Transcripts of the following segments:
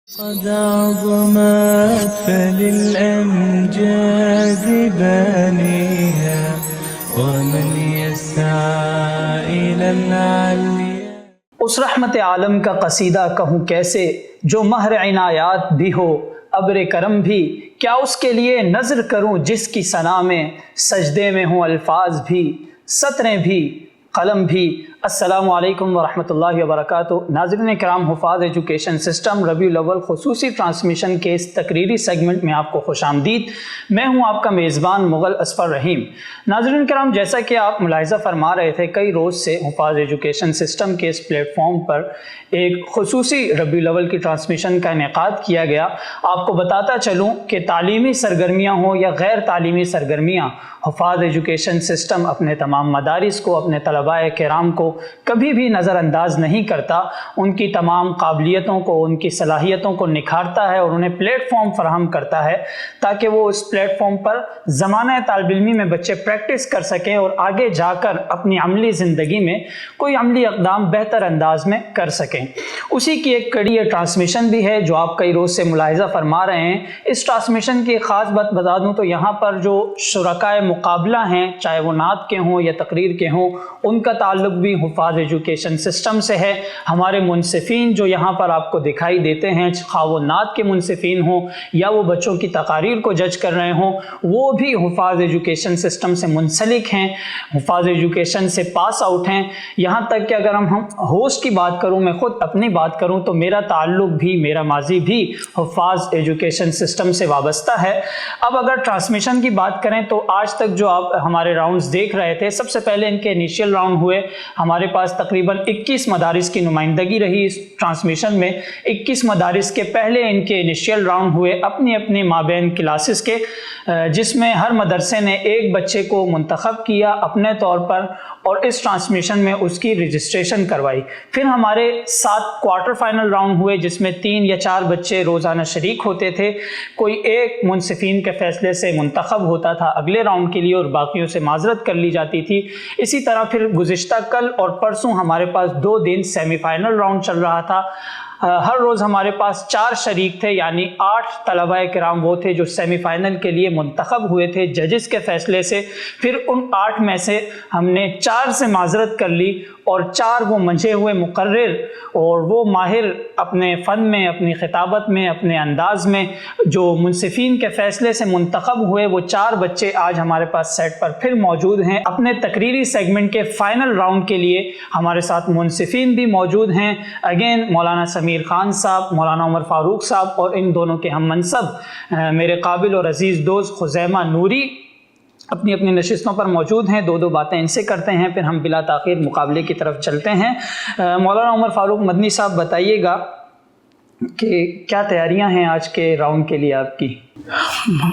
قد عظمت فللأمجاد بانيها ومن يسعى إلى العليا. اس رحمت عالم کا قصیدہ کہوں کیسے جو مہر عنایات بھی ہو ابر کرم بھی، کیا اس کے لیے نظر کروں جس کی ثنا میں سجدے میں ہوں الفاظ بھی سطریں بھی قلم بھی. السلام علیکم ورحمۃ اللہ وبرکاتہ. ناظرین کرام، حفاظ ایجوکیشن سسٹم ربیع الاول خصوصی ٹرانسمیشن کے اس تقریری سیگمنٹ میں آپ کو خوش آمدید. میں ہوں آپ کا میزبان مغل اصفر رحیم. ناظرین کرام، جیسا کہ آپ ملاحظہ فرما رہے تھے، کئی روز سے حفاظ ایجوکیشن سسٹم کے اس پلیٹ فارم پر ایک خصوصی ربیع الاول کی ٹرانسمیشن کا انعقاد کیا گیا. آپ کو بتاتا چلوں کہ تعلیمی سرگرمیاں ہوں یا غیر تعلیمی سرگرمیاں، حفاظ ایجوکیشن سسٹم اپنے تمام مدارس کو، اپنے طلباء کرام کو کبھی بھی نظر انداز نہیں کرتا. ان کی تمام قابلیتوں کو، ان کی صلاحیتوں کو نکھارتا ہے اور انہیں پلیٹ فارم فراہم کرتا ہے تاکہ وہ اس پلیٹ فارم پر زمانہ طالب علمی میں بچے پریکٹس کر سکیں اور آگے جا کر اپنی عملی زندگی میں کوئی عملی اقدام بہتر انداز میں کر سکیں. اسی کی ایک کڑی یہ ٹرانسمیشن بھی ہے جو آپ کئی روز سے ملاحظہ فرما رہے ہیں. اس ٹرانسمیشن کی ایک خاص بات بتا دوں تو یہاں پر جو شرکائے مقابلہ ہیں، چاہے وہ نعت کے ہوں یا تقریر کے ہوں، ان کا تعلق بھی حفاظ ایجوکیشن سسٹم سے ہے. ہمارے منصفین جو یہاں پر آپ کو دکھائی دیتے ہیں، خواہ وہ نعت کے منصفین ہوں یا وہ بچوں کی تقاریر کو جج کر رہے ہوں، وہ بھی حفاظ ایجوکیشن سسٹم سے منسلک ہیں، حفاظ ایجوکیشن سے پاس آؤٹ ہیں. یہاں تک کہ اگر ہم ہوسٹ کی بات کروں، میں خود اپنی بات کروں تو میرا تعلق بھی، میرا ماضی بھی حفاظ ایجوکیشن سسٹم سے وابستہ ہے. اب اگر ٹرانسمیشن کی بات کریں تو آج تک جو آپ ہمارے راؤنڈز دیکھ رہے تھے، سب سے پہلے ان کے انیشیل راؤنڈ ہوئے. ہمارے پاس تقریباً 21 مدارس کی نمائندگی رہی اس ٹرانسمیشن میں. 21 مدارس کے پہلے ان کے انیشیل راؤنڈ ہوئے اپنی اپنی مابین کلاسز کے، جس میں ہر مدرسے نے ایک بچے کو منتخب کیا اپنے طور پر اور اس ٹرانسمیشن میں اس کی رجسٹریشن کروائی. پھر ہمارے 7 کوارٹر فائنل راؤنڈ ہوئے جس میں 3 یا 4 بچے روزانہ شریک ہوتے تھے. کوئی ایک منصفین کے فیصلے سے منتخب ہوتا تھا اگلے راؤنڈ کے لیے اور باقیوں سے معذرت کر لی جاتی تھی. اسی طرح پھر گزشتہ کل اور پرسوں ہمارے پاس 2 دن سیمی فائنل راؤنڈ چل رہا تھا. ہر روز ہمارے پاس 4 شریک تھے، یعنی 8 طلباء کرام وہ تھے جو سیمی فائنل کے لیے منتخب ہوئے تھے ججز کے فیصلے سے. پھر ان 8 میں سے ہم نے 4 سے معذرت کر لی اور 4 وہ منجھے ہوئے مقرر اور وہ ماہر اپنے فن میں، اپنی خطابت میں، اپنے انداز میں جو منصفین کے فیصلے سے منتخب ہوئے، وہ 4 بچے آج ہمارے پاس سیٹ پر پھر موجود ہیں. اپنے تقریری سیگمنٹ کے فائنل راؤنڈ کے لیے ہمارے ساتھ منصفین بھی موجود ہیں. اگین مولانا سمیر خان صاحب، مولانا عمر فاروق صاحب اور ان دونوں کے ہم منصب میرے قابل اور عزیز دوست خزیمہ نوری اپنی اپنی نشستوں پر موجود ہیں. 2 باتیں ان سے کرتے ہیں، پھر ہم بلا تاخیر مقابلے کی طرف چلتے ہیں. مولانا عمر فاروق مدنی صاحب، بتائیے گا کہ کیا تیاریاں ہیں آج کے راؤنڈ کے لیے آپ کی؟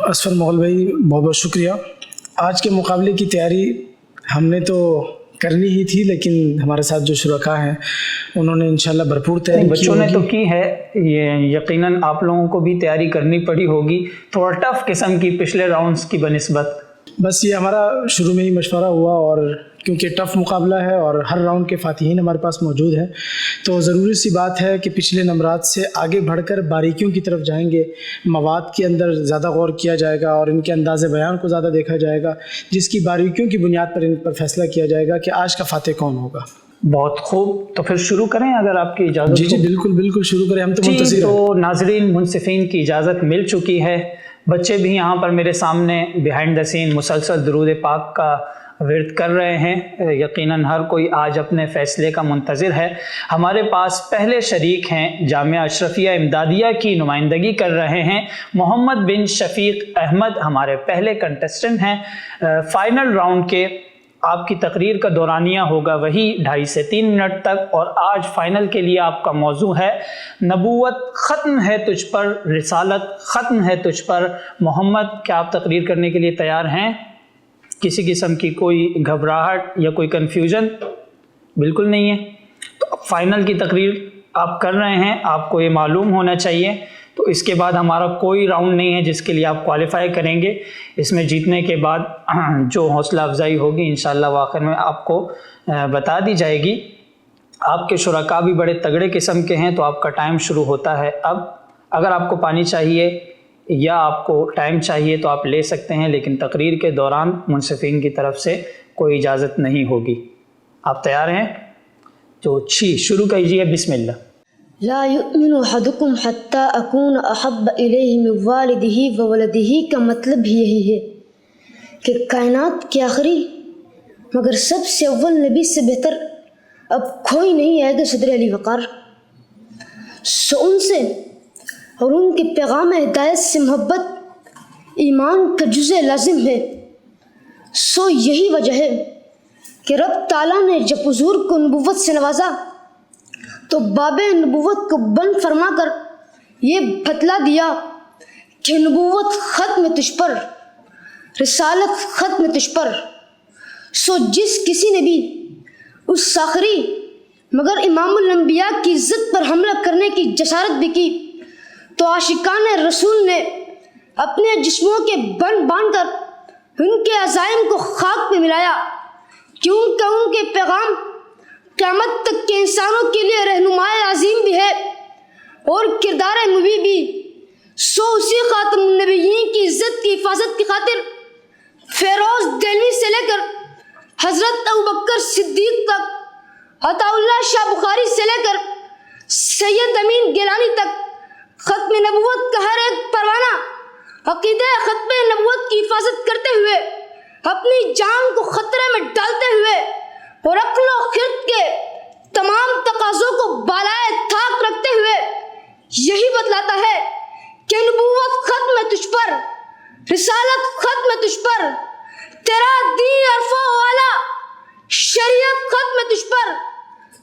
اصفر مغل بھائی، بہت بہت شکریہ. آج کے مقابلے کی تیاری ہم نے تو کرنی ہی تھی، لیکن ہمارے ساتھ جو شرکاء ہیں انہوں نے انشاءاللہ بھرپور تیاری کی. بچوں نے تو کی ہے، یہ یقیناً آپ لوگوں کو بھی تیاری کرنی پڑی ہوگی، تھوڑا ٹف قسم کی پچھلے راؤنڈز کی بنسبت. بس یہ ہمارا شروع میں ہی مشورہ ہوا، اور کیونکہ ٹف مقابلہ ہے اور ہر راؤنڈ کے فاتحین ہمارے پاس موجود ہیں، تو ضروری سی بات ہے کہ پچھلے نمبرات سے آگے بڑھ کر باریکیوں کی طرف جائیں گے. مواد کے اندر زیادہ غور کیا جائے گا اور ان کے انداز بیان کو زیادہ دیکھا جائے گا، جس کی باریکیوں کی بنیاد پر ان پر فیصلہ کیا جائے گا کہ آج کا فاتح کون ہوگا. بہت خوب، تو پھر شروع کریں اگر آپ کی اجازت. جی بالکل بالکل شروع کریں، ہم تو منتظر ہیں. تو ناظرین، منصفین کی اجازت مل چکی ہے. بچے بھی یہاں پر میرے سامنے بیہائنڈ دا سین مسلسل درود پاک کا ورد کر رہے ہیں. یقیناً ہر کوئی آج اپنے فیصلے کا منتظر ہے. ہمارے پاس پہلے شریک ہیں، جامعہ اشرفیہ امدادیہ کی نمائندگی کر رہے ہیں، محمد بن شفیق احمد ہمارے پہلے کنٹسٹنٹ ہیں. فائنل راؤنڈ کے آپ کی تقریر کا دورانیہ ہوگا وہی 2.5 سے 3 منٹ تک، اور آج فائنل کے لیے آپ کا موضوع ہے نبوت ختم ہے تجھ پر، رسالت ختم ہے تجھ پر. محمد، کیا آپ تقریر کرنے کے لیے تیار ہیں؟ کسی قسم کی کوئی گھبراہٹ یا کوئی کنفیوژن بالکل نہیں ہے؟ تو فائنل کی تقریر آپ کر رہے ہیں، آپ کو یہ معلوم ہونا چاہیے. تو اس کے بعد ہمارا کوئی راؤنڈ نہیں ہے جس کے لیے آپ کوالیفائی کریں گے. اس میں جیتنے کے بعد جو حوصلہ افزائی ہوگی انشاءاللہ وہ آخر میں آپ کو بتا دی جائے گی. آپ کے شرکاء بھی بڑے تگڑے قسم کے ہیں، تو آپ کا ٹائم شروع ہوتا ہے اب. اگر آپ کو پانی چاہیے یا آپ کو ٹائم چاہیے تو آپ لے سکتے ہیں، لیکن تقریر کے دوران منصفین کی طرف سے کوئی اجازت نہیں ہوگی۔ آپ تیار ہیں؟ تو شروع کیجیے، بسم اللہ۔ لا يؤمن احدكم حتى اكون احب الیہ من والدہ وولدہ کا مطلب بھی یہی ہے کہ کائنات کے آخری مگر سب سے اول نبی سے بہتر اب کوئی نہیں آئے گا صدر علی وقار، سو ان سے اور ان کے پیغام ہدایت سے محبت ایمان کا جزء لازم ہے۔ سو یہی وجہ ہے کہ رب تعالیٰ نے جب حضور کو نبوت سے نوازا تو باب نبوت کو بند فرما کر یہ بتلا دیا کہ نبوت ختم تجھ پر، رسالت ختم تجھ پر۔ سو جس کسی نے بھی اس آخری مگر امام الانبیاء کی عزت پر حملہ کرنے کی جسارت بھی کی تو عاشقان رسول نے اپنے جسموں کے بند باندھ کر ان کے عزائم کو خاک پہ ملایا، کیونکہ ان کے پیغام قیامت تک کے انسانوں کے لیے رہنمائے عظیم بھی ہے اور کردار مبی بھی۔ سو اسی خاتم النبیین کی عزت کی حفاظت کی خاطر فیروز دہلوی سے لے کر حضرت ابوبکر صدیق تک، عطا اللہ شاہ بخاری سے لے کر سید امین گیلانی تک ختم نبوت کا ہر ایک پروانہ عقیدہ ختم نبوت کی حفاظت کرتے ہوئے، اپنی جان کو خطرے میں ڈالتے ہوئے اور عقل و خرد کے تمام تقاضوں کو بالائے طاق رکھتے ہوئے یہی بتلاتا ہے کہ نبوت ختم ہے تجھ پر، رسالت ختم ہے تجھ پر، تیرا دین عرفہ والا شریعت ختم ہے تجھ پر،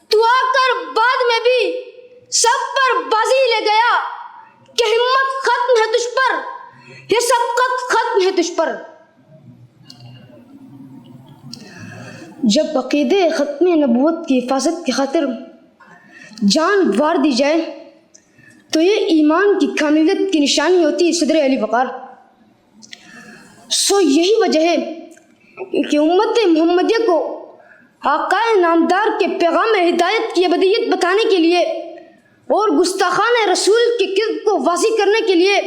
تو آ کر بعد میں بھی سب پر بازی لے گیا کہ ہمت ختم ہے تجھ پر، یہ سبقت ختم ہے تجھ پر۔ جب عقیدے ختم نبوت کی حفاظت کی خاطر جان وار دی جائے تو یہ ایمان کی کاملیت کی نشانی ہوتی ہے صدر علی وقار۔ سو یہی وجہ ہے کہ امت محمدیہ کو آقا نامدار کے پیغام ہدایت کی ابدیت بتانے کے لیے اور گستاخان رسول کی کذب کو واضح کرنے کے لیے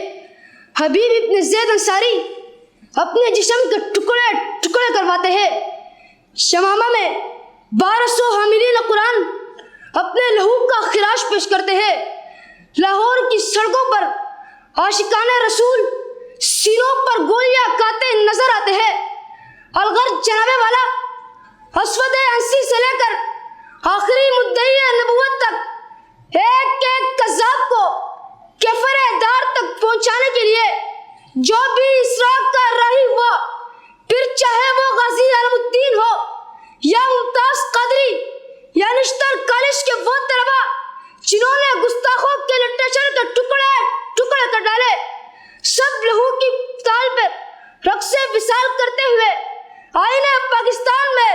حبیب ابن زید انصاری اپنے جسم کے ٹکڑے ٹکڑے کرواتے ہیں۔ شمامہ میں 1200 حاملین قرآن اپنے لہو کا خراش پیش کرتے ہیں۔ لاہور کی سڑکوں پر عاشقان رسول سینوں پر گولیاں کھاتے نظر آتے ہیں۔ الغر جناب والا اسود انسی سے لے کر آخری مدعی نبوت تک ایک ایک کذاب کو کفر دار تک پہنچانے کے لیے جو بھی اسراف کر رہی ہوا، پھر چاہے وہ غازی علم الدین ہو یا ممتاز قادری یا نشتر کالج کے وہ طلبا جنہوں نے گستاخوں کے لٹریچر کے ٹکڑے ٹکڑے کر ڈالے، سب لہو کی تال پر رقص وصال کرتے ہوئے آئین پاکستان میں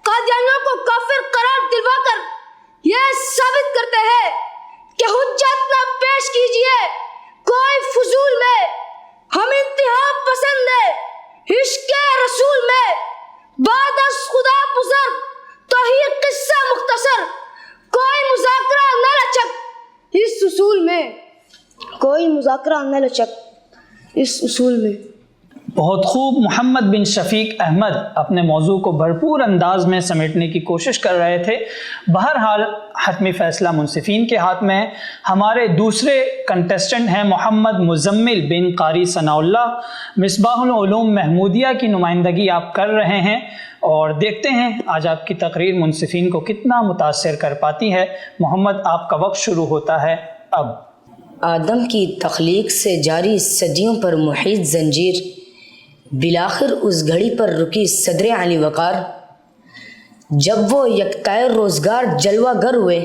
قادیانیوں کو کافر قرار دلوا کر یہ ثابت کرتے ہیں کہ حجت نہ پیش کیجیے کوئی فضول میں، ہم انتہا پسند ہے عشق رسول میں، بعد از خدا بزرگ تو ہی قصہ مختصر، کوئی مذاکرہ نہ لچک اس اصول میں، کوئی مذاکرہ نہ لچک اس اصول میں۔ بہت خوب۔ محمد بن شفیق احمد اپنے موضوع کو بھرپور انداز میں سمیٹنے کی کوشش کر رہے تھے۔ بہرحال حتمی فیصلہ منصفین کے ہاتھ میں ہے۔ ہمارے دوسرے کنٹیسٹنٹ ہیں محمد مزمل بن قاری ثناء اللہ۔ مصباح العلوم محمودیہ کی نمائندگی آپ کر رہے ہیں اور دیکھتے ہیں آج آپ کی تقریر منصفین کو کتنا متاثر کر پاتی ہے۔ محمد، آپ کا وقت شروع ہوتا ہے اب۔ آدم کی تخلیق سے جاری صدیوں پر محیط زنجیر بالآخر اس گھڑی پر رکی صدر علی وقار، جب وہ یکتائے روزگار جلوہ گر ہوئے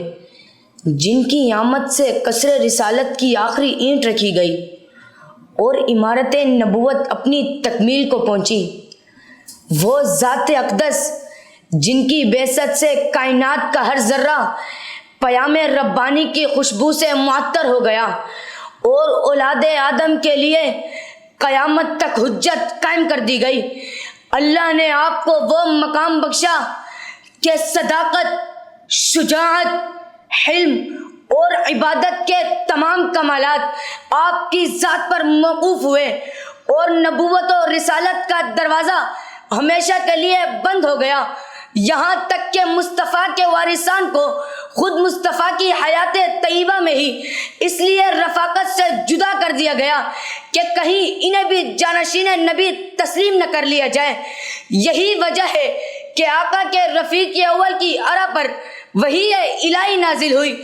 جن کی آمد سے قصر رسالت کی آخری اینٹ رکھی گئی اور عمارت نبوت اپنی تکمیل کو پہنچی، وہ ذات اقدس جن کی بعثت سے کائنات کا ہر ذرہ پیام ربانی کی خوشبو سے معطر ہو گیا اور اولاد آدم کے لیے قیامت تک حجت قائم کر دی گئی۔ اللہ نے آپ کو وہ مقام بخشا کہ صداقت، شجاعت، حلم اور عبادت کے تمام کمالات آپ کی ذات پر موقوف ہوئے اور نبوت و رسالت کا دروازہ ہمیشہ کے لیے بند ہو گیا، یہاں تک کہ مصطفیٰ کے وارثان کو خود مصطفیٰ کی حیات طیبہ میں ہی اس لیے رفاقت سے جدا کر دیا گیا کہ کہیں انہیں بھی جانشین نبی تسلیم نہ کر لیا جائے۔ یہی وجہ ہے کہ آقا کے رفیق اول کی ارا پر وحی الہی نازل ہوئی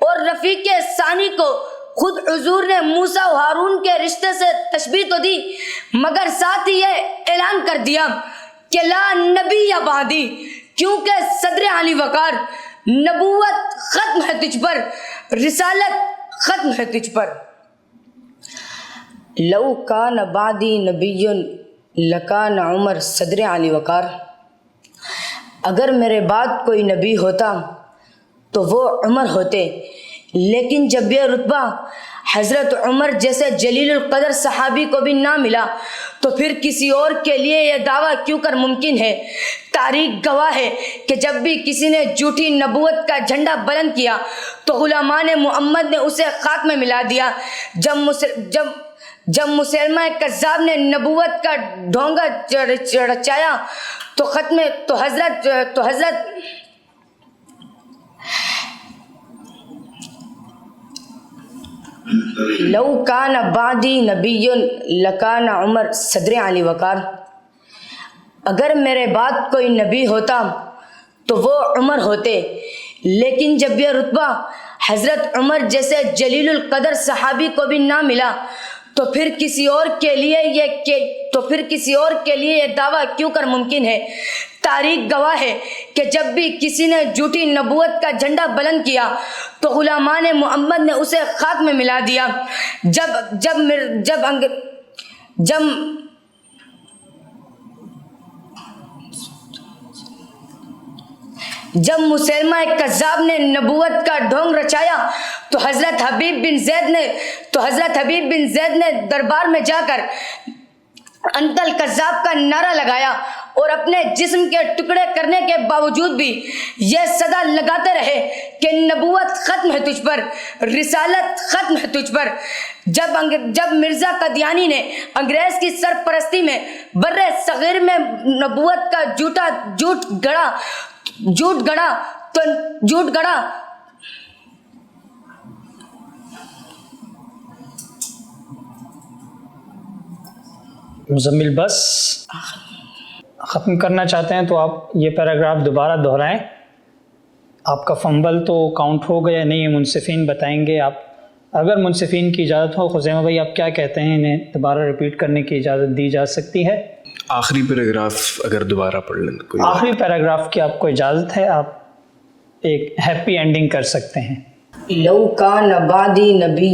اور رفیق ثانی کو خود حضور نے موسیٰ و ہارون کے رشتے سے تشبیہ تو دی، مگر ساتھ ہی یہ اعلان کر دیا کہ لا نبی بعدی، کیونکہ صدر علی وقار، نبوت ختم ہے تجھ پر، رسالت ختم ہے تجھ پر۔ لو کان بعدی نبی لکان عمر صدر علی وقار، اگر میرے بعد کوئی نبی ہوتا تو وہ عمر ہوتے، لیکن جب یہ رتبہ حضرت عمر جیسے جلیل القدر صحابی کو بھی نہ ملا تو پھر کسی اور کے لیے یہ دعویٰ کیوں کر ممکن ہے؟ تاریخ گواہ ہے کہ جب بھی کسی نے جھوٹی نبوت کا جھنڈا بلند کیا تو غلامان محمد نے اسے خاک میں ملا دیا۔ جب مسلمہ کذاب نے نبوت کا ڈھونگا رچایا تو حضرت لو کان بعدی نبی لکان عمر صدر علی وقار، اگر میرے بعد کوئی نبی ہوتا تو وہ عمر ہوتے، لیکن جب یہ رتبہ حضرت عمر جیسے جلیل القدر صحابی کو بھی نہ ملا تو پھر کسی اور کے لیے یہ دعویٰ کیوں کر ممکن ہے؟ تاریخ گواہ ہے کہ جب بھی کسی نے جھوٹی نبوت کا جھنڈا بلند کیا تو غلامان محمد نے اسے خاک میں ملا دیا۔ جب مسلمہ کذاب نے نبوت کا ڈھونگ رچایا تو حضرت حبیب بن زید نے دربار میں جا کر انت الکذاب کا نعرہ لگایا اور اپنے جسم کے ٹکڑے کرنے کے باوجود بھی یہ صدا لگاتے رہے کہ نبوت ختم ہے تجھ پر، رسالت ختم ہے تجھ پر۔ جب مرزا قادیانی نے انگریز کی سرپرستی میں بر صغیر میں نبوت کا جھوٹ گڑا مزمل بس ختم کرنا چاہتے ہیں تو آپ یہ پیراگراف دوبارہ دہرائیں۔ آپ کا فمبل تو کاؤنٹ ہو گیا نہیں، منصفین بتائیں گے۔ آپ اگر منصفین کی اجازت ہو، خزیمہ بھائی آپ کیا کہتے ہیں، انہیں دوبارہ ریپیٹ کرنے کی اجازت دی جا سکتی ہے؟ آخری پیراگراف اگر دوبارہ پڑھ لیں کوئی آخری پیراگراف کی آپ کو اجازت ہے، آپ ایک ہیپی اینڈنگ کر سکتے ہیں۔ لو کان بعدی نبی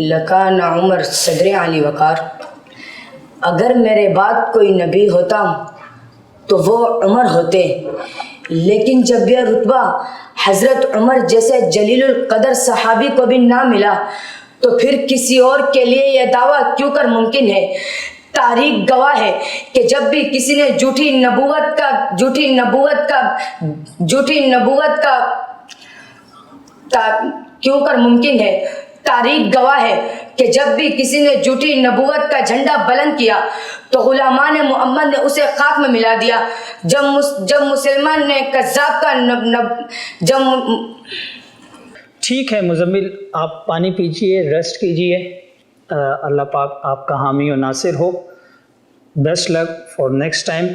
لکان عمر صدر علی وقار، اگر میرے بعد کوئی نبی ہوتا تو وہ عمر ہوتے، لیکن جب یہ رتبہ حضرت عمر جیسے جلیل القدر صحابی کو بھی نہ ملا تو پھر کسی اور کے لیے یہ دعویٰ کیوں کر ممکن ہے؟ تاریخ گواہ ہے کہ جب بھی کسی نے جھوٹی نبوت کا کیوں کر ممکن ہے؟ تاریخ گواہ ہے کہ جب بھی کسی نے جھوٹی نبوت کا جھنڈا بلند کیا تو غلامان محمد نے اسے خاک میں ملا دیا۔ جب مسلمان نے کذاب کا ٹھیک ہے مزمل، آپ پانی پیجئے، ریسٹ کیجئے، اللہ پاک آپ کا حامی و ناصر ہو۔ Best luck for next time.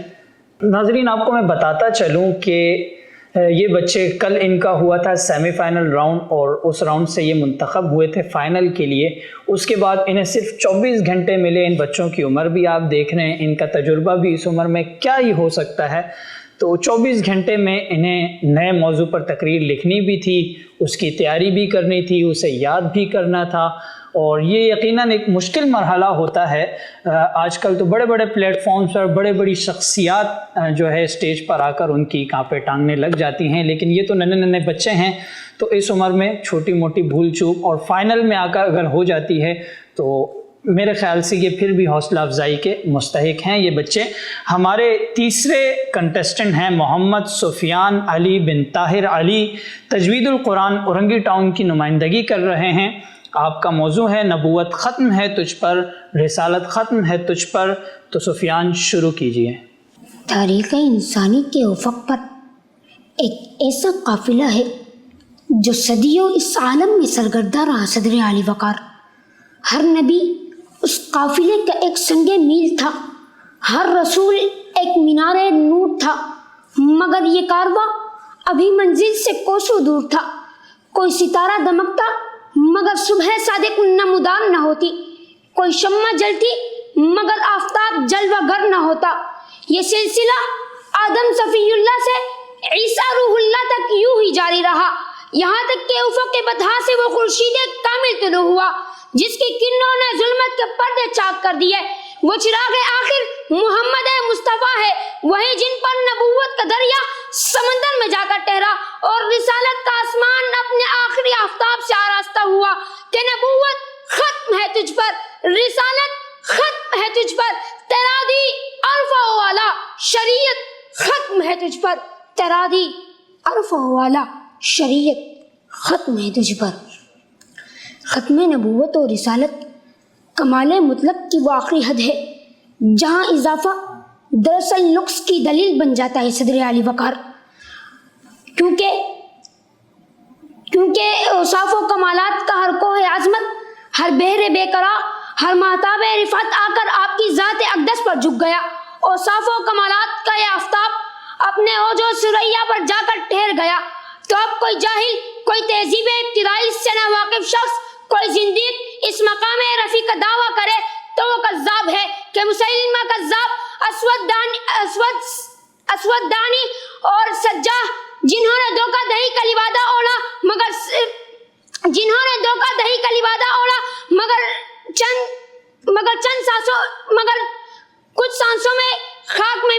ناظرین آپ کو میں بتاتا چلوں کہ یہ بچے کل ان کا ہوا تھا سیمی فائنل راؤنڈ اور اس راؤنڈ سے یہ منتخب ہوئے تھے فائنل کے لیے۔ اس کے بعد انہیں صرف 24 گھنٹے ملے۔ ان بچوں کی عمر بھی آپ دیکھ رہے ہیں، ان کا تجربہ بھی اس عمر میں کیا ہی ہو سکتا ہے۔ تو 24 گھنٹے میں انہیں نئے موضوع پر تقریر لکھنی بھی تھی، اس کی تیاری بھی کرنی تھی، اسے یاد بھی کرنا تھا، اور یہ یقیناً ایک مشکل مرحلہ ہوتا ہے۔ آج کل تو بڑے بڑے پلیٹ فارمز پر بڑے بڑی شخصیات جو ہے اسٹیج پر آ کر ان کی کانپیں ٹانگنے لگ جاتی ہیں، لیکن یہ تو ننھے بچے ہیں، تو اس عمر میں چھوٹی موٹی بھول چوک اور فائنل میں آ کر اگر ہو جاتی ہے تو میرے خیال سے یہ پھر بھی حوصلہ افزائی کے مستحق ہیں یہ بچے۔ ہمارے تیسرے کنٹسٹنٹ ہیں محمد سفیان علی بن طاہر علی، تجوید القرآن اورنگی ٹاؤن کی نمائندگی کر رہے ہیں۔ آپ کا موضوع ہے نبوت ختم ہے تجھ پر، رسالت ختم ہے تجھ پر۔ تو سفیان شروع کیجئے۔ تاریخ انسانی کے افق پر ایک ایسا قافلہ ہے جو صدیوں اس عالم میں سرگردہ رہا صدر عالی وقار۔ ہر نبی اس قافلے کا ایک سنگ میل تھا، ہر رسول ایک مینار نور تھا، مگر یہ کارواں ابھی منزل سے کوسوں دور تھا۔ کوئی ستارہ دمکتا مگر صبح صادق نمودار نہ ہوتی، کوئی شمع جلتی مگر آفتاب جلوہ گر نہ ہوتا۔ یہ سلسلہ آدم صفی اللہ سے عیسیٰ روح اللہ تک یوں ہی جاری رہا، یہاں تک کہ افق بطحا سے وہ خورشید کامل طلوع ہوا جس کی کرنوں نے ظلمت کے پردے چاک کر دیے۔ وہ چراغ آخر محمد مصطفیٰ ہے، وہی جن پر نبوت کا دریا سمندر میں جا کر ٹھہرا اور رسالت کا آسمان اپنے آخری آفتاب سے آراستہ ہوا کہ نبوت ختم ہے تجھ پر، رسالت ختم ہے تجھ پر، تیرا دی عرف والا شریعت ختم ہے تجھ پر، تیرا دی عرف والا شریعت ختم ہے تجھ پر۔ ختم نبوت اور رسالت کمال مطلق کی وہ آخری حد ہے جہاں اضافہ دراصل نقص کی دلیل بن جاتا ہے صدر عالی وقار، کیونکہ اوصاف و کمالات کا ہر کوہ عظمت، ہر بحر بے قرار، ہر مہتاب رفعت آ کر آپ کی ذات اقدس پر جھک گیا۔ اوصاف و کمالات کا یہ آفتاب اپنے اوج و ثریا پر جا کر ٹھہر گیا۔ تو اب کوئی جاہل، کوئی تہذیب ابتدائی سے نا واقف شخص، کوئی زندیق اس مقام رفیع کا دعویٰ کرے تو وہ کذاب ہے کہ مسلمہ کذاب، اسود دانی اور سجاح، جنہوں نے دھوکہ دہی کا لبادہ اوڑھا مگر کچھ سانسوں میں خاک میں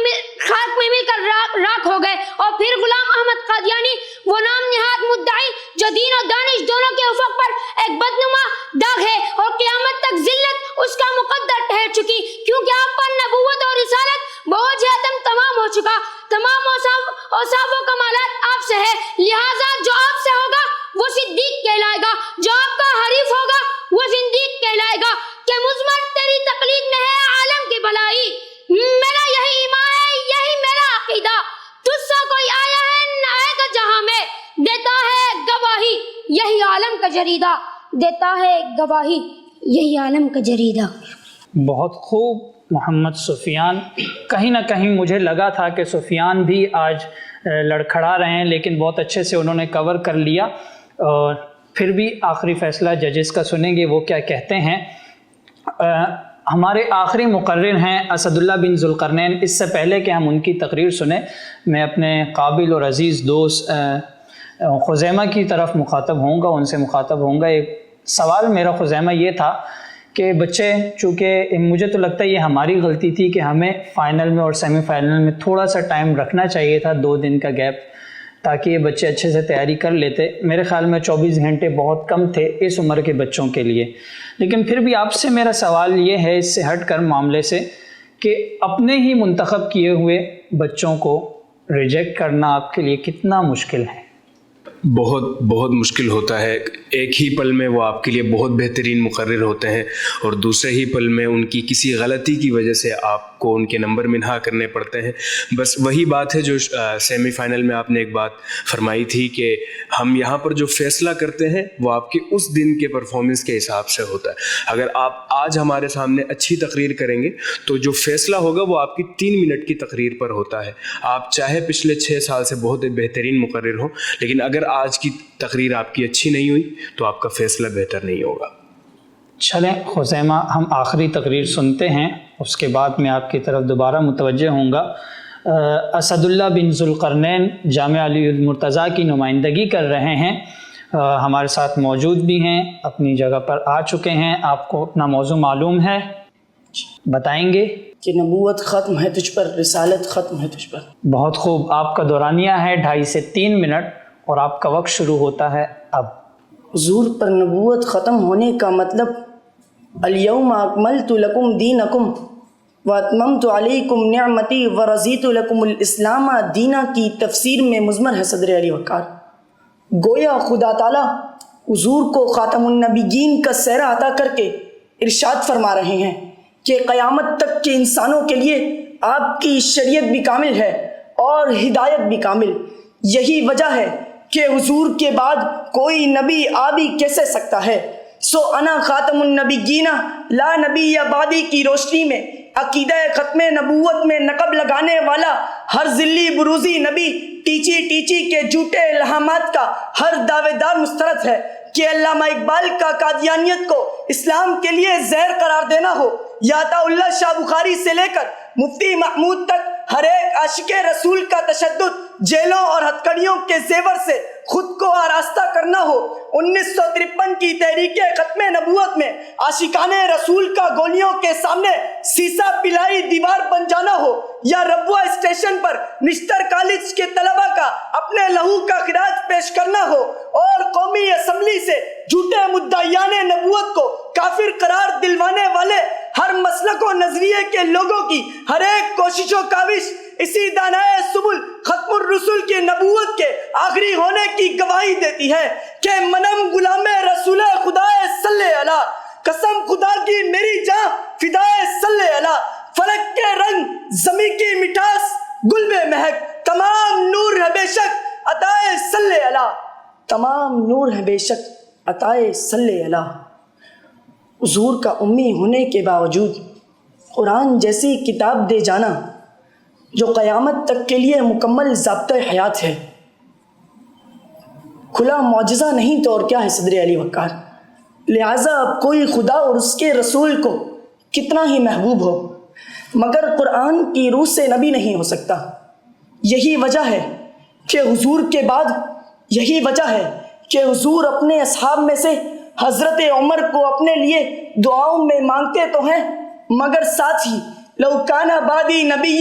مل کر راکھ ہو گئے۔ اور پھر غلام احمد قادیانی، وہ نام نہاد مدعی جو دین و دانش دونوں کے افق پر ایک بدنما داغ ہے اور قیامت تک ذلت اس کا مقدر ٹھہر چکی، کیونکہ آپ پر نبوت اور رسالت بوجھ عدم تمام ہو چکا۔ تمام اوصاف و کمالات آپ سے ہے، لہٰذا جو آپ سے ہوگا وہ صدیق کہلائے گا، جو آپ کا حریف ہوگا وہ زندیق کہلائے گا۔ کہ مضمر تیری تقلید میں ہے عالم کی بھلائی، میرا یہی ایمان ہے، یہی میرا عقیدہ، تجھ سا کوئی آیا ہے نہ آئے گا جہاں میں، دیتا ہے گواہی یہی عالم کا جریدہ، دیتا ہے گواہی یہی عالم کا جریدہ۔ بہت خوب محمد سفیان۔ کہیں نہ کہیں مجھے لگا تھا کہ سفیان بھی آج لڑکھڑا رہے ہیں، لیکن بہت اچھے سے انہوں نے کور کر لیا۔ اور پھر بھی آخری فیصلہ ججز کا سنیں گے، وہ کیا کہتے ہیں۔ ہمارے آخری مقرر ہیں اسد اللہ بن ذوالقرنین۔ اس سے پہلے کہ ہم ان کی تقریر سنیں، میں اپنے قابل اور عزیز دوست خزیمہ کی طرف مخاطب ہوں گا، ان سے مخاطب ہوں گا۔ ایک سوال میرا خزیمہ یہ تھا کہ بچے، چونکہ مجھے تو لگتا ہے یہ ہماری غلطی تھی کہ ہمیں فائنل میں اور سیمی فائنل میں تھوڑا سا ٹائم رکھنا چاہیے تھا، 2 دن کا گیپ، تاکہ یہ بچے اچھے سے تیاری کر لیتے۔ میرے خیال میں 24 گھنٹے بہت کم تھے اس عمر کے بچوں کے لیے۔ لیکن پھر بھی آپ سے میرا سوال یہ ہے، اس سے ہٹ کر معاملے سے، کہ اپنے ہی منتخب کیے ہوئے بچوں کو ریجیکٹ کرنا آپ کے لیے کتنا مشکل ہے؟ بہت بہت مشکل ہوتا ہے۔ ایک ہی پل میں وہ آپ کے لیے بہت بہترین مقرر ہوتے ہیں اور دوسرے ہی پل میں ان کی کسی غلطی کی وجہ سے آپ کو ان کے نمبر منہا کرنے پڑتے ہیں۔ بس وہی بات ہے جو سیمی فائنل میں آپ نے ایک بات فرمائی تھی کہ ہم یہاں پر جو فیصلہ کرتے ہیں وہ آپ کے اس دن کے پرفارمنس کے حساب سے ہوتا ہے۔ اگر آپ آج ہمارے سامنے اچھی تقریر کریں گے تو جو فیصلہ ہوگا وہ آپ کی 3 منٹ کی تقریر پر ہوتا ہے۔ آپ چاہے پچھلے 6 سال سے بہت بہترین مقرر ہوں، لیکن اگر آج کی تقریر آپ کی اچھی نہیں ہوئی تو آپ کا فیصلہ بہتر نہیں ہوگا۔ چلیں خزیمہ، ہم آخری تقریر سنتے ہیں، اس کے بعد میں آپ کی طرف دوبارہ متوجہ ہوں گا۔ اسد اللہ بن ذوالقرنین جامعہ علی المرتضیٰ کی نمائندگی کر رہے ہیں، ہمارے ساتھ موجود بھی ہیں، اپنی جگہ پر آ چکے ہیں۔ آپ کو اپنا موضوع معلوم ہے، بتائیں گے؟ کہ نبوت ختم ہے تجھ پر، رسالت ختم ہے تجھ پر۔ بہت خوب، آپ کا دورانیہ ہے 2.5 سے 3 منٹ اور آپ کا وقت شروع ہوتا ہے اب۔ حضور پر نبوت ختم ہونے کا مطلب الیوم اکملت لکم دینکم واتممت علیکم نعمتی ورضیت لکم الاسلام دینا کی تفسیر میں مضمر ہے صدر علی وقار۔ گویا خدا تعالیٰ حضور کو خاتم النبیین کا سہرہ عطا کر کے ارشاد فرما رہے ہیں کہ قیامت تک کے انسانوں کے لیے آپ کی شریعت بھی کامل ہے اور ہدایت بھی کامل۔ یہی وجہ ہے کہ حضور کے بعد کوئی نبی آ بھی کیسے سکتا ہے۔ سو انا خاتم النبیین لا نبی بعدی کی روشنی میں عقیدہ ختم نبوت میں نقب لگانے والا ہر ذلی بروزی نبی ٹیچی کے جھوٹے الہامات کا ہر دعوے دار مسترد ہے کہ علامہ اقبال کا قادیانیت کو اسلام کے لیے زہر قرار دینا ہو یا عطا اللہ شاہ بخاری سے لے کر مفتی محمود تک ہر ایک عاشق رسول کا تشدد جیلوں اور ہتھکڑیوں کے زیور سے خود کو آراستہ کرنا ہو، 1953 کی تحریک ختم نبوت میں عاشقان رسول کا گولیوں کے سامنے سیسا پلائی دیوار بن جانا ہو، یا ربوہ اسٹیشن پر نشتر کالج کے طلبہ کا اپنے لہو کا خراج پیش کرنا ہو، اور قومی اسمبلی سے جھوٹے مدعیان نبوت کو کافر قرار دلوانے والے ہر مسلک و نظریے کے لوگوں کی ہر ایک کوشش و کاوش اسی دانائے سبل ختم الرسل کی نبوت کے آخری ہونے کی گواہی دیتی ہے کہ منم غلام رسول خدا صلی اللہ، قسم خدا کی میری جاں فدائے صلی اللہ، فلک کے رنگ زمین کی مٹھاس گل میں مہک، تمام نور ہے بے شک عطائے صلی اللہ، تمام نور ہے بے شک عطائے صلی اللہ۔ حضور کا امی ہونے کے باوجود قرآن جیسی کتاب دے جانا جو قیامت تک کے لیے مکمل ضابطۂ حیات ہے، کھلا معجزہ نہیں تو اور کیا ہے صدر علی وقار۔ لہٰذا اب کوئی خدا اور اس کے رسول کو کتنا ہی محبوب ہو مگر قرآن کی روح سے نبی نہیں ہو سکتا۔ یہی وجہ ہے کہ حضور کے بعد، یہی وجہ ہے کہ حضور اپنے اصحاب میں سے حضرت عمر کو اپنے لیے دعاؤں میں مانگتے تو ہیں مگر ساتھ ہی لو کان بعدی نبی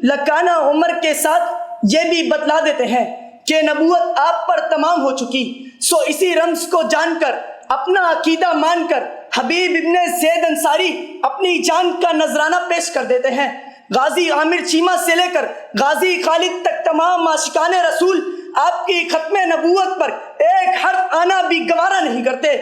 لکانا عمر کے ساتھ یہ بھی بتلا دیتے ہیں کہ نبوت آپ پر تمام ہو چکی۔ سو اسی رمز کو جان کر، اپنا عقیدہ مان کر حبیب ابن زید انصاری اپنی جان کا نذرانہ پیش کر دیتے ہیں۔ غازی عامر چیمہ سے لے کر غازی خالد تک تمام عاشقان رسول آپ کی ختم نبوت پر ایک حرف آنا بھی گوارا نہیں کرتے۔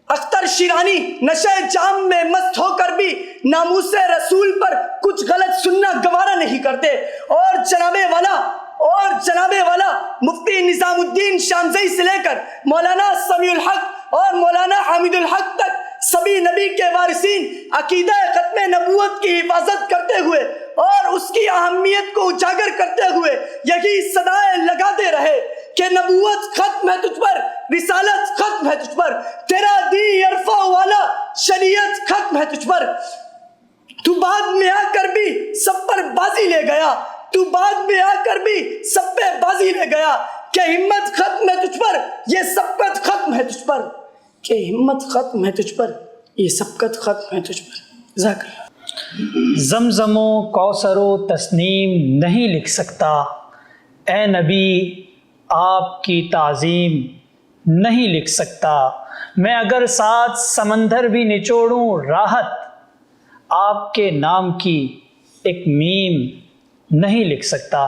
اختر شیرانی نشے جام میں مست ہو کر بھی ناموس رسول پر کچھ غلط سننا گوارا نہیں کرتے، اور جناب والا مفتی نظام الدین شامزئی سے لے کر مولانا سمیع الحق اور مولانا حامد الحق تک سبھی نبی کے وارثین عقیدہ ختم نبوت کی حفاظت کرتے ہوئے اور اس کی اہمیت کو اجاگر کرتے ہوئے یہی صدائیں لگاتے رہے کہ نبوت ختم ہے تجھ پر، رسالت ختم ہے تجھ پر، تیرا دین عرفہ والا شریعت ختم ہے تجھ پر۔ تو بعد میں آ کر بھی سب پر بازی لے گیا، تو بعد میں آ کر بھی سب پہ بازی لے گیا کہ ہمت ختم ہے تجھ پر، یہ سبقت ختم ہے تجھ پر، کہ ہمت ختم ہے تجھ پر، یہ سبقت ختم ہے تجھ پر۔ جزاک اللہ۔ زمزم و کوثر و تسنیم نہیں لکھ سکتا، اے نبی آپ کی تعظیم نہیں لکھ سکتا، میں اگر 7 سمندر بھی نچوڑوں راحت، آپ کے نام کی ایک میم نہیں لکھ سکتا۔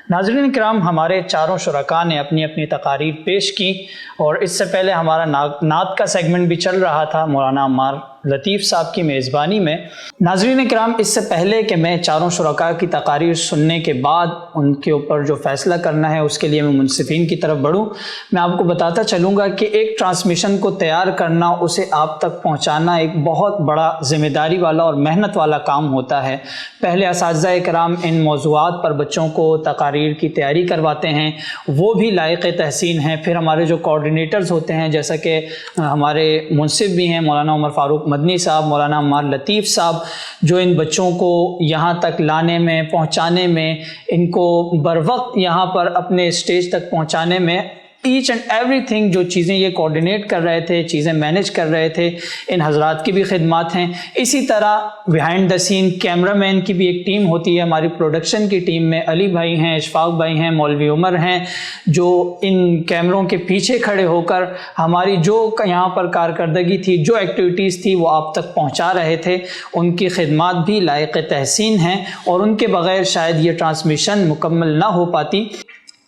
ناظرین کرام، ہمارے چاروں شرکاء نے اپنی اپنی تقاریر پیش کی، اور اس سے پہلے ہمارا نعت کا سیگمنٹ بھی چل رہا تھا مولانا عمار لطیف صاحب کی میزبانی میں۔ ناظرین کرام، اس سے پہلے کہ میں چاروں شرکاء کی تقاریر سننے کے بعد ان کے اوپر جو فیصلہ کرنا ہے اس کے لیے میں منصفین کی طرف بڑھوں، میں آپ کو بتاتا چلوں گا کہ ایک ٹرانسمیشن کو تیار کرنا، اسے آپ تک پہنچانا ایک بہت بڑا ذمہ داری والا اور محنت والا کام ہوتا ہے۔ پہلے اساتذہ کرام ان موضوعات پر بچوں کو تقاریر کی تیاری کرواتے ہیں، وہ بھی لائق تحسین ہیں۔ پھر ہمارے جو کوآرڈینیٹرز ہوتے ہیں، جیسا کہ ہمارے منصف بھی ہیں مولانا عمر فاروق مدنی صاحب، مولانا عمار لطیف صاحب، جو ان بچوں کو یہاں تک لانے میں، پہنچانے میں، ان کو بر وقت یہاں پر اپنے اسٹیج تک پہنچانے میں ایچ اینڈ ایوری تھنگ جو چیزیں یہ کوآرڈینیٹ کر رہے تھے, چیزیں مینیج کر رہے تھے, ان حضرات کی بھی خدمات ہیں. اسی طرح بیہائنڈ دا سین کیمرہ مین کی بھی ایک ٹیم ہوتی ہے. ہماری پروڈکشن کی ٹیم میں علی بھائی ہیں, اشفاق بھائی ہیں, مولوی عمر ہیں, جو ان کیمروں کے پیچھے کھڑے ہو کر ہماری جو یہاں پر کارکردگی تھی, جو ایکٹیویٹیز تھی, وہ آپ تک پہنچا رہے تھے. ان کی خدمات بھی لائق تحسین ہیں اور ان کے بغیر شاید یہ ٹرانسمیشن مکمل نہ ہو پاتی.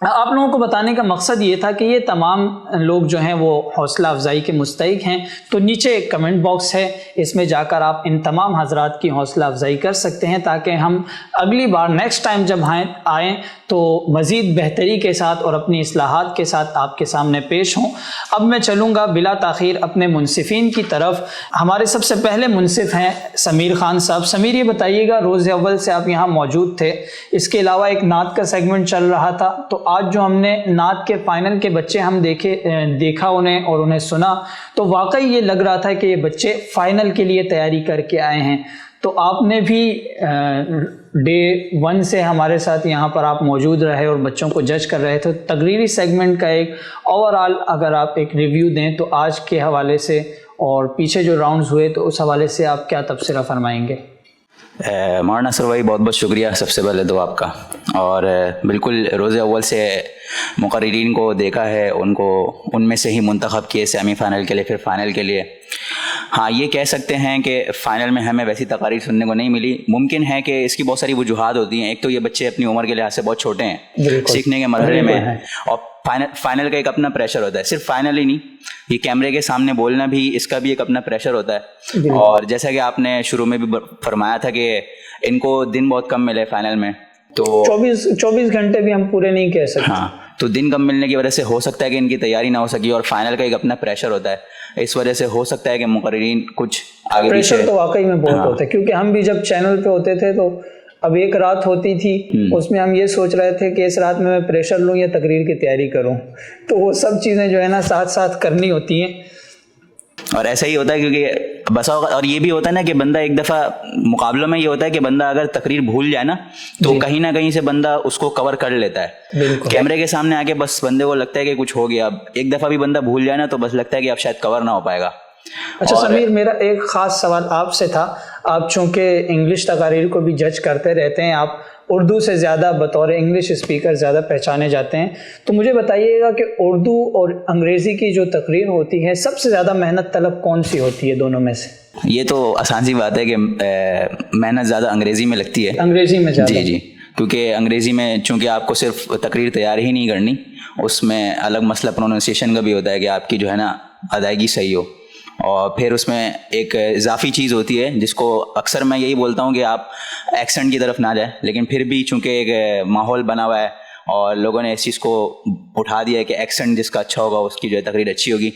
آپ لوگوں کو بتانے کا مقصد یہ تھا کہ یہ تمام لوگ جو ہیں وہ حوصلہ افزائی کے مستحق ہیں. تو نیچے ایک کمنٹ باکس ہے, اس میں جا کر آپ ان تمام حضرات کی حوصلہ افزائی کر سکتے ہیں تاکہ ہم اگلی بار نیکسٹ ٹائم جب آئیں تو مزید بہتری کے ساتھ اور اپنی اصلاحات کے ساتھ آپ کے سامنے پیش ہوں. اب میں چلوں گا بلا تاخیر اپنے منصفین کی طرف. ہمارے سب سے پہلے منصف ہیں سمیر خان صاحب. سمیر, یہ بتائیے گا, روز اول سے آپ یہاں موجود تھے, اس کے علاوہ ایک نعت کا سیگمنٹ چل رہا تھا, تو آج جو ہم نے نعت کے فائنل کے بچے ہم دیکھا انہیں اور انہیں سنا, تو واقعی یہ لگ رہا تھا کہ یہ بچے فائنل کے لیے تیاری کر کے آئے ہیں. تو آپ نے بھی ڈے 1 سے ہمارے ساتھ یہاں پر آپ موجود رہے اور بچوں کو جج کر رہے تھے. تقریری سیگمنٹ کا ایک اوور آل اگر آپ ایک ریویو دیں تو آج کے حوالے سے اور پیچھے جو راؤنڈز ہوئے تو اس حوالے سے آپ کیا تبصرہ فرمائیں گے؟ مولانا نصر بھائی, بہت بہت شکریہ سب سے پہلے تو آپ کا. اور بالکل روز اول سے مقررین کو دیکھا ہے, ان میں سے ہی منتخب کیے سیمی فائنل کے لیے, پھر فائنل کے لیے. ہاں, یہ کہہ سکتے ہیں کہ فائنل میں ہمیں ویسی تقاریر سننے کو نہیں ملی. ممکن ہے کہ اس کی بہت ساری وجوہات ہوتی ہیں. ایک تو یہ بچے اپنی عمر کے لحاظ سے بہت چھوٹے ہیں, سیکھنے کے مرحلے میں, اور فائنل کا ایک اپنا پریشر ہوتا ہے. صرف فائنل ہی نہیں, یہ کیمرے کے سامنے بولنا بھی, اس کا بھی ایک اپنا پریشر ہوتا ہے. اور جیسا کہ آپ نے شروع میں بھی فرمایا تھا کہ ان کو دن بہت کم ملے فائنل میں, تو 24 گھنٹے بھی ہم پورے نہیں کہہ سکتے. ہاں, تو دن کم ملنے کی وجہ سے ہو سکتا ہے کہ ان کی تیاری نہ ہو سکی, اور فائنل کا ایک اپنا پریشر ہوتا ہے. اس وجہ سے ہو سکتا ہے کہ مقررین کچھ آگے پیچھے. پریشر تو واقعی میں بہت ہوتا ہے, کیونکہ ہم بھی جب چینل پہ ہوتے تھے تو اب ایک رات ہوتی تھی, اس میں ہم یہ سوچ رہے تھے کہ اس رات میں پریشر لوں یا تقریر کی تیاری کروں, تو وہ سب چیزیں جو ہے نا ساتھ ساتھ کرنی ہوتی ہیں. اور ایسا ہی ہوتا ہے کیونکہ بس, اور یہ بھی ہوتا ہے نا کہ بندہ ایک دفعہ مقابلوں میں یہ ہوتا ہے کہ بندہ اگر تقریر بھول جائے نا تو کہیں نہ کہیں سے بندہ اس کو کور کر لیتا ہے. کیمرے کے سامنے آ کے بس بندے کو لگتا ہے کہ کچھ ہو گیا. اب ایک دفعہ بھی بندہ بھول جائے نا تو بس لگتا ہے کہ اب شاید کور نہ ہو پائے گا. اچھا سمیر, میرا ایک خاص سوال آپ سے تھا. آپ چونکہ انگلش تقاریر کو بھی جج کرتے رہتے ہیں, آپ اردو سے زیادہ بطور انگلش اسپیکر زیادہ پہچانے جاتے ہیں, تو مجھے بتائیے گا کہ اردو اور انگریزی کی جو تقریر ہوتی ہے سب سے زیادہ محنت طلب کون سی ہوتی ہے دونوں میں سے؟ یہ تو آسان سی بات ہے کہ محنت زیادہ انگریزی میں لگتی ہے. انگریزی میں زیادہ؟ جی, کیونکہ انگریزی میں چونکہ آپ کو صرف تقریر تیار ہی نہیں کرنی, اس میں الگ مسئلہ پروننسیشن کا بھی ہوتا ہے کہ آپ کی جو ہے نا ادائیگی صحیح ہو. اور پھر اس میں ایک اضافی چیز ہوتی ہے جس کو اکثر میں یہی بولتا ہوں کہ آپ ایکسنٹ کی طرف نہ جائیں, لیکن پھر بھی چونکہ ایک ماحول بنا ہوا ہے اور لوگوں نے اس چیز کو اٹھا دیا ہے کہ ایکسنٹ جس کا اچھا ہوگا اس کی جو ہے تقریر اچھی ہوگی.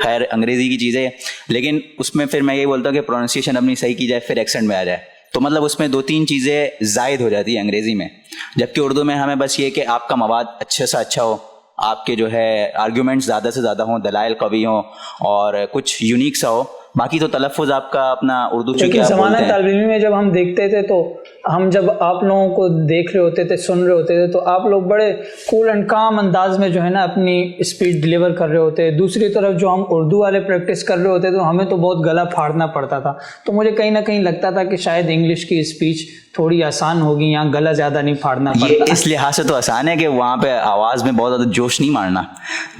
خیر انگریزی کی چیز ہے, لیکن اس میں پھر میں یہی بولتا ہوں کہ پروننسیشن اپنی صحیح کی جائے پھر ایکسنٹ میں آ جائے, تو مطلب اس میں 2-3 چیزیں زائد ہو جاتی ہیں انگریزی میں. جبکہ اردو میں ہمیں بس یہ کہ آپ کا مواد اچھے سے اچھا ہو, آپ کے جو ہے آرگیومنٹس زیادہ سے زیادہ ہوں, دلائل قوی ہوں اور کچھ یونیک سا ہو. باقی تو تلفظ آپ کا اپنا اردو چونکہ آپ زمانہ طالب علمی میں جب ہم دیکھتے تھے تو ہم جب آپ لوگوں کو دیکھ رہے ہوتے تھے, سن رہے ہوتے تھے, تو آپ لوگ بڑے کول اینڈ کام انداز میں جو ہے نا اپنی اسپیچ ڈلیور کر رہے ہوتے. دوسری طرف جو ہم اردو والے پریکٹس کر رہے ہوتے تو ہمیں تو بہت گلا پھاڑنا پڑتا تھا. تو مجھے کہیں نہ کہیں لگتا تھا کہ شاید انگلش کی اسپیچ تھوڑی آسان ہوگی, یہاں گلا زیادہ نہیں پھاڑنا پڑتا. یہ اس لحاظ سے تو آسان ہے کہ وہاں پہ آواز میں بہت زیادہ جوش نہیں مارنا,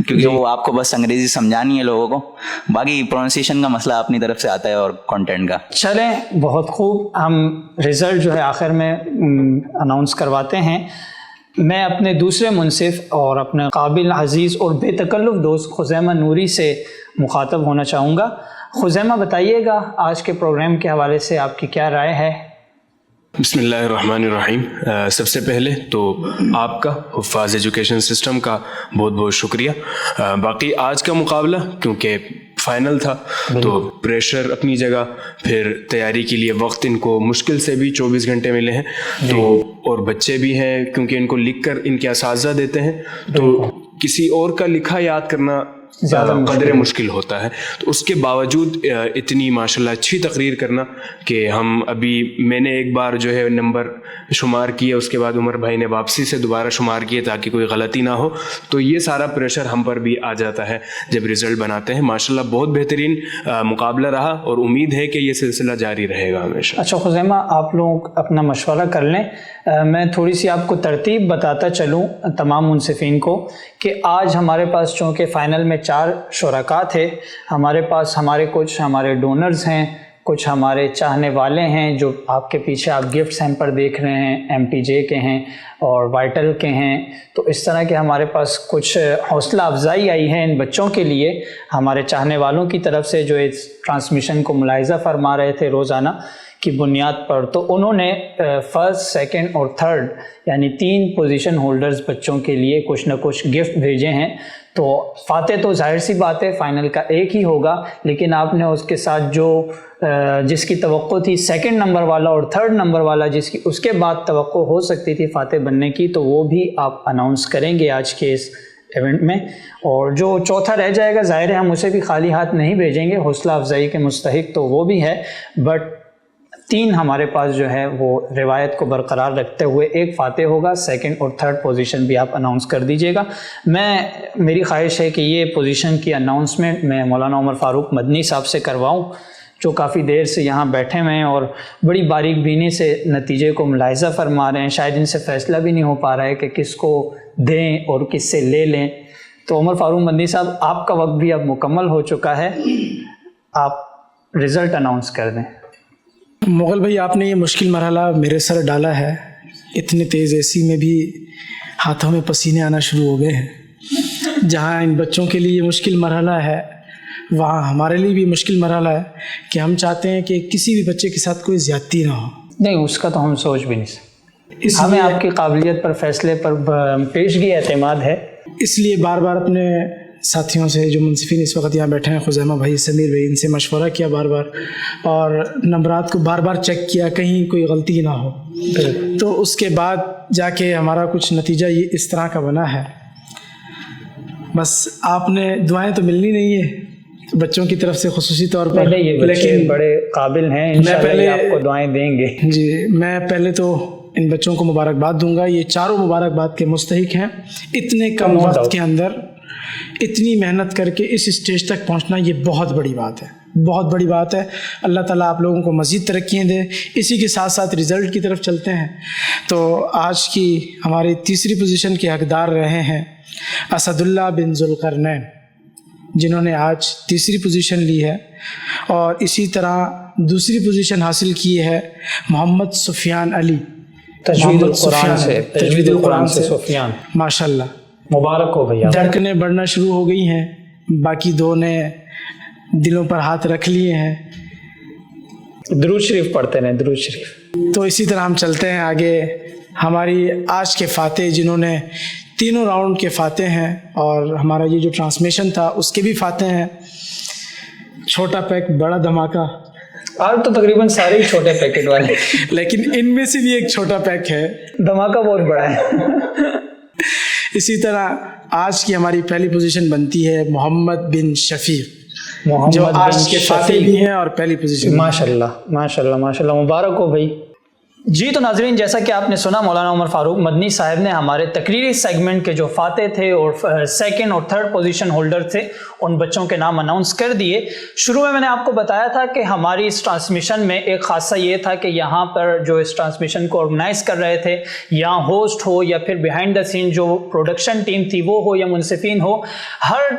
کیونکہ وہ آپ کو بس انگریزی سمجھانی ہے لوگوں کو. باقی پروننسیشن کا مسئلہ اپنی طرف سے آتا ہے اور کانٹینٹ کا. چلیں بہت خوب, ہم رزلٹ جو ہے آخر میں اناؤنس کرواتے ہیں. میں اپنے دوسرے منصف اور اپنے قابل عزیز اور بے تکلف دوست خزیمہ نوری سے مخاطب ہونا چاہوں گا. خزیمہ بتائیے گا آج کے پروگرام کے حوالے سے آپ کی کیا رائے ہے؟ بسم اللہ الرحمن الرحیم. سب سے پہلے تو آپ کا حفاظ ایجوکیشن سسٹم کا بہت بہت شکریہ. باقی آج کا مقابلہ کیونکہ فائنل تھا تو پریشر اپنی جگہ, پھر تیاری کے لیے وقت ان کو مشکل سے بھی 24 گھنٹے ملے ہیں, تو اور بچے بھی ہیں کیونکہ ان کو لکھ کر ان کے اساتذہ دیتے ہیں, تو کسی اور کا لکھا یاد کرنا قدر مشکل ہوتا ہے. تو اس کے باوجود اتنی ماشاءاللہ اچھی تقریر کرنا کہ ہم ابھی میں نے ایک بار جو ہے نمبر شمار کیے, اس کے بعد عمر بھائی نے واپسی سے دوبارہ شمار کیے تاکہ کوئی غلطی نہ ہو. تو یہ سارا پریشر ہم پر بھی آ جاتا ہے جب رزلٹ بناتے ہیں. ماشاءاللہ بہت بہترین مقابلہ رہا اور امید ہے کہ یہ سلسلہ جاری رہے گا ہمیشہ. اچھا خزیمہ, آپ لوگ اپنا مشورہ کر لیں, میں تھوڑی سی آپ کو ترتیب بتاتا چلوں تمام منصفین کو کہ آج ہمارے پاس چونکہ فائنل میں 4 شرکاء تھے, ہمارے پاس ہمارے ڈونرز ہیں, کچھ ہمارے چاہنے والے ہیں جو آپ کے پیچھے آپ گفٹس ہیمپر دیکھ رہے ہیں, MTJ کے ہیں اور وائٹل کے ہیں. تو اس طرح کے ہمارے پاس کچھ حوصلہ افزائی آئی ہے ان بچوں کے لیے ہمارے چاہنے والوں کی طرف سے جو اس ٹرانسمیشن کو ملاحظہ فرما رہے تھے روزانہ کی بنیاد پر. تو انہوں نے فرسٹ, سیکنڈ اور تھرڈ یعنی 3 پوزیشن ہولڈرز بچوں کے لیے کچھ نہ کچھ گفٹ بھیجے ہیں. تو فاتح تو ظاہر سی بات ہے فائنل کا ایک ہی ہوگا, لیکن آپ نے اس کے ساتھ جو جس کی توقع تھی سیکنڈ نمبر والا اور تھرڈ نمبر والا جس کی اس کے بعد توقع ہو سکتی تھی فاتح بننے کی, تو وہ بھی آپ اناؤنس کریں گے آج کے اس ایونٹ میں. اور جو چوتھا رہ جائے گا ظاہر ہے ہم اسے بھی خالی ہاتھ نہیں بھیجیں گے, حوصلہ افزائی کے مستحق تو وہ بھی ہے, بٹ 3 ہمارے پاس جو ہے وہ روایت کو برقرار رکھتے ہوئے ایک فاتح ہوگا, سیکنڈ اور تھرڈ پوزیشن بھی آپ اناؤنس کر دیجیے گا. میری خواہش ہے کہ یہ پوزیشن کی اناؤنسمنٹ میں مولانا عمر فاروق مدنی صاحب سے کرواؤں جو کافی دیر سے یہاں بیٹھے ہوئے ہیں اور بڑی باریک بینی سے نتیجے کو ملاحظہ فرما رہے ہیں. شاید ان سے فیصلہ بھی نہیں ہو پا رہا ہے کہ کس کو دیں اور کس سے لے لیں. تو عمر فاروق مدنی صاحب, آپ کا وقت بھی اب مکمل ہو چکا ہے, آپ رزلٹ اناؤنس کر دیں. مغل بھائی, آپ نے یہ مشکل مرحلہ میرے سر ڈالا ہے. اتنے تیز AC میں بھی ہاتھوں میں پسینے آنا شروع ہو گئے ہیں. جہاں ان بچوں کے لیے یہ مشکل مرحلہ ہے وہاں ہمارے لیے بھی مشکل مرحلہ ہے کہ ہم چاہتے ہیں کہ کسی بھی بچے کے ساتھ کوئی زیادتی نہ ہو. نہیں, اس کا تو ہم سوچ بھی نہیں سکتے. ہمیں آپ کی قابلیت پر, فیصلے پر پیشگی اعتماد ہے. اس لیے بار بار اپنے ساتھیوں سے جو منصفین اس وقت یہاں بیٹھے ہیں, خزیمہ بھائی, سمیر بھائی, ان سے مشورہ کیا بار بار اور نمبرات کو بار بار چیک کیا کہیں کوئی غلطی نہ ہو. تو اس کے بعد جا کے ہمارا کچھ نتیجہ یہ اس طرح کا بنا ہے. بس آپ نے دعائیں تو ملنی نہیں ہے بچوں کی طرف سے خصوصی طور پر, لیکن بڑے قابل ہیں, انشاءاللہ آپ کو دعائیں دیں گے. جی, میں پہلے تو ان بچوں کو مبارکباد دوں گا. یہ چاروں مبارکباد کے مستحق ہیں. اتنے کم وقت کے اندر اتنی محنت کر کے اس اسٹیج تک پہنچنا یہ بہت بڑی بات ہے, بہت بڑی بات ہے. اللہ تعالیٰ آپ لوگوں کو مزید ترقیاں دے. اسی کے ساتھ ساتھ رزلٹ کی طرف چلتے ہیں. تو آج کی ہماری تیسری پوزیشن کے حقدار رہے ہیں اسد اللہ بن ذوالقرنین, جنہوں نے آج تیسری پوزیشن لی ہے. اور اسی طرح دوسری پوزیشن حاصل کی ہے محمد سفیان علی, تجوید القرآن سے سفیان. ماشاءاللہ, مبارک ہو بھیا. دھڑکنیں بڑھنا شروع ہو گئی ہیں. باقی 2 نے دلوں پر ہاتھ رکھ لیے ہیں. درود شریف پڑھتے ہیں, درود شریف. تو اسی طرح ہم چلتے ہیں آگے. ہماری آج کے فاتح جنہوں نے تینوں راؤنڈ کے فاتح ہیں اور ہمارا یہ جو ٹرانسمیشن تھا اس کے بھی فاتح ہیں. چھوٹا پیک بڑا دھماکہ, اور تو تقریباً سارے ہی چھوٹے پیکٹ والے, لیکن ان میں سے بھی ایک چھوٹا پیک ہے, دھماکہ بہت بڑا ہے. اسی طرح آج کی ہماری پہلی پوزیشن بنتی ہے محمد بن شفیق, جو آج کے فاتح بھی ہیں اور پہلی پوزیشن. ماشاءاللہ ماشاءاللہ ماشاءاللہ, مبارک ہو بھائی. جی تو ناظرین, جیسا کہ آپ نے سنا مولانا عمر فاروق مدنی صاحب نے ہمارے تقریری سیگمنٹ کے جو فاتح تھے اور سیکنڈ اور تھرڈ پوزیشن ہولڈر تھے ان بچوں کے نام اناؤنس کر دیے. شروع میں نے آپ کو بتایا تھا کہ ہماری اس ٹرانسمیشن میں ایک خاصہ یہ تھا کہ یہاں پر جو اس ٹرانسمیشن کو آرگنائز کر رہے تھے, یہاں ہوسٹ ہو یا پھر بیہائنڈ دا سین جو پروڈکشن ٹیم تھی وہ ہو یا منصفین ہو, ہر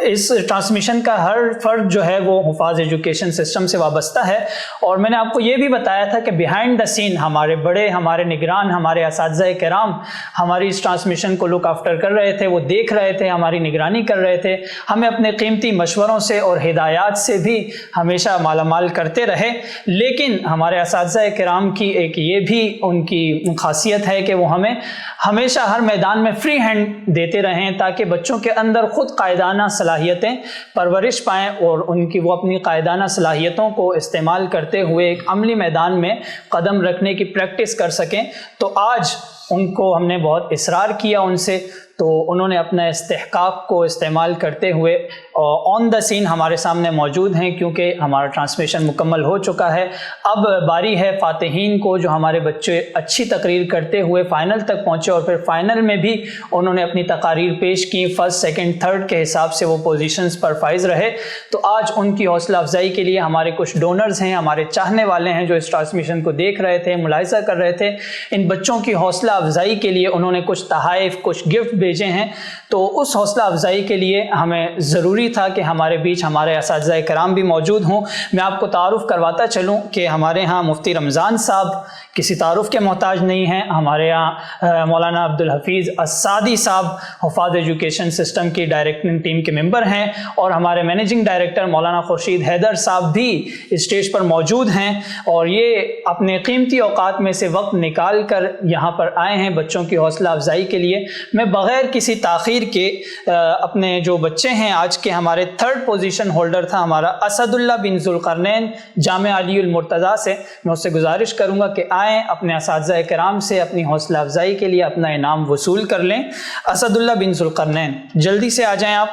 اس ٹرانسمیشن کا ہر فرد جو ہے وہ حفاظ ایجوکیشن سسٹم سے وابستہ ہے. اور میں نے آپ کو یہ بھی بتایا تھا کہ بیہائنڈ دا سین ہمارے بڑے, ہمارے نگران, ہمارے اساتذہ کرام ہماری اس ٹرانسمیشن کو لک آفٹر کر رہے تھے, وہ دیکھ رہے تھے, ہماری نگرانی کر رہے تھے, ہمیں اپنے قیمتی مشوروں سے اور ہدایات سے بھی ہمیشہ مالا مال کرتے رہے. لیکن ہمارے اساتذہ کرام کی ایک یہ بھی ان کی خاصیت ہے کہ وہ ہمیں ہمیشہ ہر میدان میں فری ہینڈ دیتے رہیں تاکہ بچوں کے اندر خود قائدانہ صلاحیتیں پرورش پائیں اور ان کی وہ اپنی قائدانہ صلاحیتوں کو استعمال کرتے ہوئے ایک عملی میدان میں قدم رکھنے کی پریکٹس کر سکیں. تو آج ان کو ہم نے بہت اصرار کیا ان سے، تو انہوں نے اپنا استحقاق کو استعمال کرتے ہوئے آن دا سین ہمارے سامنے موجود ہیں، کیونکہ ہمارا ٹرانسمیشن مکمل ہو چکا ہے۔ اب باری ہے فاتحین کو، جو ہمارے بچے اچھی تقریر کرتے ہوئے فائنل تک پہنچے، اور پھر فائنل میں بھی انہوں نے اپنی تقاریر پیش کی، فرسٹ سیکنڈ تھرڈ کے حساب سے وہ پوزیشنز پر فائز رہے۔ تو آج ان کی حوصلہ افزائی کے لیے ہمارے کچھ ڈونرز ہیں، ہمارے چاہنے والے ہیں جو اس ٹرانسمیشن کو دیکھ رہے تھے، ملاحظہ کر رہے تھے، ان بچوں کی حوصلہ افزائی کے لیے انہوں نے کچھ تحائف، کچھ گفٹ بھیجے ہیں۔ تو اس حوصلہ افزائی کے لیے ہمیں ضروری تھا کہ ہمارے بیچ ہمارے اساتذہ کرام بھی موجود ہوں۔ میں آپ کو تعارف کرواتا چلوں کہ ہمارے ہاں مفتی رمضان صاحب کسی تعارف کے محتاج نہیں ہیں، ہمارے ہاں مولانا عبدالحفیظ السعدی صاحب حفاظ ایجوکیشن سسٹم کی ڈائریکٹنگ ٹیم کے ممبر ہیں، اور ہمارے مینیجنگ ڈائریکٹر مولانا خورشید حیدر صاحب بھی اسٹیج پر موجود ہیں، اور یہ اپنے قیمتی اوقات میں سے وقت نکال کر یہاں پر آئے ہیں بچوں کی حوصلہ افزائی کے لیے۔ میں بغیر کسی تاخیر کے اپنے جو بچے ہیں، آج کے ہمارے تھرڈ پوزیشن ہولڈر تھا ہمارا اسد اللہ بن ذوالقرنین جامعہ علی المرتضیٰ سے، میں اس سے گزارش کروں گا کہ آئیں اپنے اساتذہ کرام سے اپنی حوصلہ افزائی کے لیے اپنا انعام وصول کر لیں۔ اسد اللہ بن ذوالقرنین جلدی سے آ جائیں آپ۔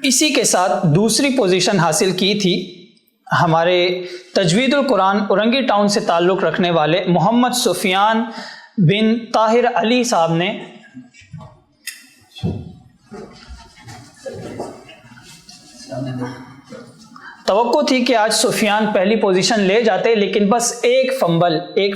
اسی کے ساتھ دوسری پوزیشن حاصل کی تھی ہمارے تجوید القرآن اورنگی ٹاؤن سے تعلق رکھنے والے محمد سفیان بن طاہر علی صاحب نے۔ توقع تھی کہ آج سفیان پہلی پوزیشن لے جاتے، لیکن بس ایک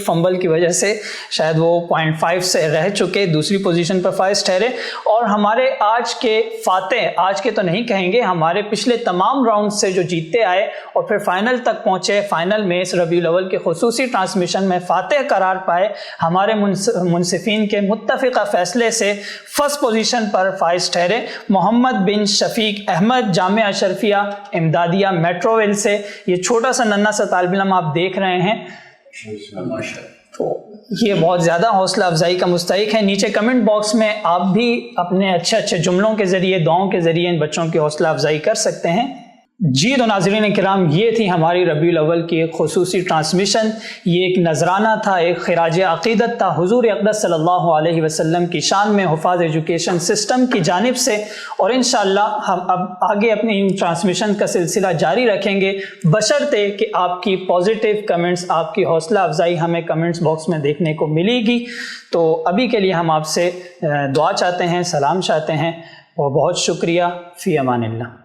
فمبل کی وجہ سے شاید وہ 0.5 سے رہ چکے، دوسری پوزیشن پر فائز ٹھہرے۔ اور ہمارے آج کے فاتح، آج کے تو نہیں کہیں گے، ہمارے پچھلے تمام راؤنڈ سے جو جیتتے آئے اور پھر فائنل تک پہنچے، فائنل میں اس ربیع الاول کے خصوصی ٹرانسمیشن میں فاتح قرار پائے، ہمارے منصفین کے متفقہ فیصلے سے فرسٹ پوزیشن پر فائز ٹھہرے محمد بن شفیق احمد جامعہ اشرفیہ امدادیہ میٹروویل سے۔ یہ چھوٹا سا ننھا سا طالب علم آپ دیکھ رہے ہیں، تو یہ بہت زیادہ حوصلہ افزائی کا مستحق ہے۔ نیچے کمنٹ باکس میں آپ بھی اپنے اچھے اچھے جملوں کے ذریعے، دعاؤں کے ذریعے ان بچوں کی حوصلہ افزائی کر سکتے ہیں۔ جی تو ناظرین کرام، یہ تھی ہماری ربیع الاول کی ایک خصوصی ٹرانسمیشن۔ یہ ایک نذرانہ تھا، ایک خراج عقیدت تھا حضور اقدس صلی اللہ علیہ وسلم کی شان میں حفاظ ایجوکیشن سسٹم کی جانب سے، اور انشاءاللہ ہم اب آگے اپنی ٹرانسمیشن کا سلسلہ جاری رکھیں گے، بشرطے کہ آپ کی پازیٹیو کمنٹس، آپ کی حوصلہ افزائی ہمیں کمنٹس باکس میں دیکھنے کو ملے گی۔ تو ابھی کے لیے ہم آپ سے دعا چاہتے ہیں، سلام چاہتے ہیں، اور بہت شکریہ۔ فی امان اللہ۔